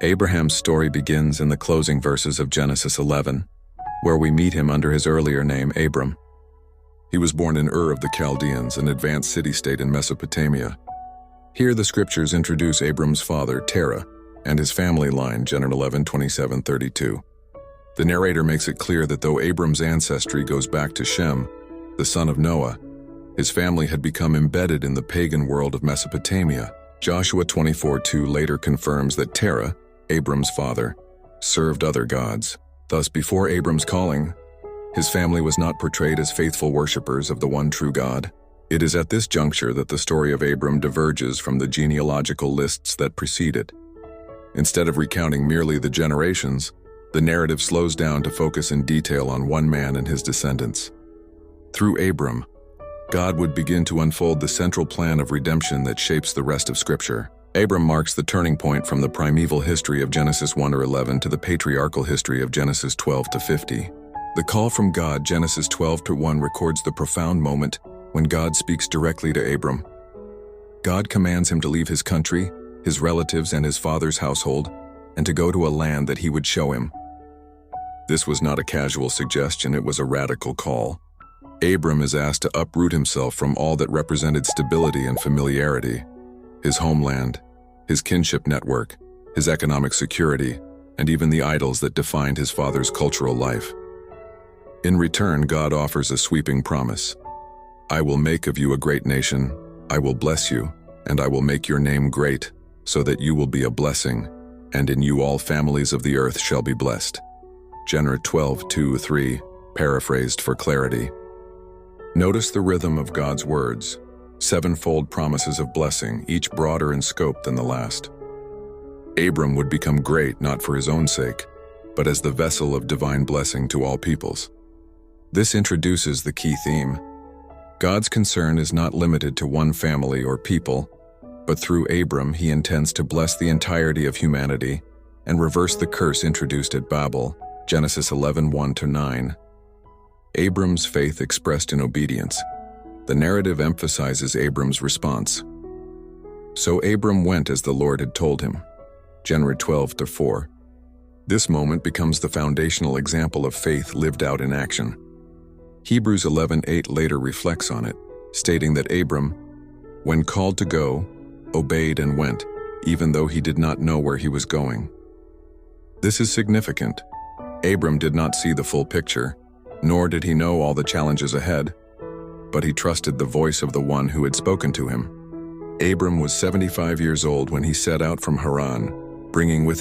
Abraham's story begins in the closing verses of Genesis 11, where we meet him under his earlier name, Abram. He was born in Ur of the Chaldeans, an advanced city-state in Mesopotamia. Here the scriptures introduce Abram's father, Terah, and his family line, Genesis 11:27-32. The narrator makes it clear that though Abram's ancestry goes back to Shem, the son of Noah, his family had become embedded in the pagan world of Mesopotamia. Joshua 24:2 later confirms that Terah, Abram's father, served other gods. Thus, before Abram's calling, his family was not portrayed as faithful worshippers of the one true God. It is at this juncture that the story of Abram diverges from the genealogical lists that precede it. Instead of recounting merely the generations, the narrative slows down to focus in detail on one man and his descendants. Through Abram, God would begin to unfold the central plan of redemption that shapes the rest of Scripture. Abram marks the turning point from the primeval history of Genesis 1-11 to the patriarchal history of Genesis 12-50. The call from God, Genesis 12-1, records the profound moment when God speaks directly to Abram. God commands him to leave his country, his relatives, and his father's household, and to go to a land that he would show him. This was not a casual suggestion, it was a radical call. Abram is asked to uproot himself from all that represented stability and familiarity: his homeland, his kinship network, his economic security, and even the idols that defined his father's cultural life. In return, God offers a sweeping promise. "I will make of you a great nation, I will bless you, and I will make your name great, so that you will be a blessing, and in you all families of the earth shall be blessed." Genesis 12:2-3, paraphrased for clarity. Notice the rhythm of God's words: sevenfold promises of blessing, each broader in scope than the last. Abram would become great not for his own sake, but as the vessel of divine blessing to all peoples. This introduces the key theme. God's concern is not limited to one family or people, but through Abram he intends to bless the entirety of humanity and reverse the curse introduced at Babel, Genesis 11:1-9. Abram's faith expressed in obedience. The narrative emphasizes Abram's response. So Abram went as the Lord had told him, Genesis 12:4. This moment becomes the foundational example of faith lived out in action. Hebrews 11:8 later reflects on it, stating that Abram, when called to go, obeyed and went, even though he did not know where he was going. This is significant. Abram did not see the full picture, nor did he know all the challenges ahead, but he trusted the voice of the one who had spoken to him. Abram was 75 years old when he set out from Haran, bringing with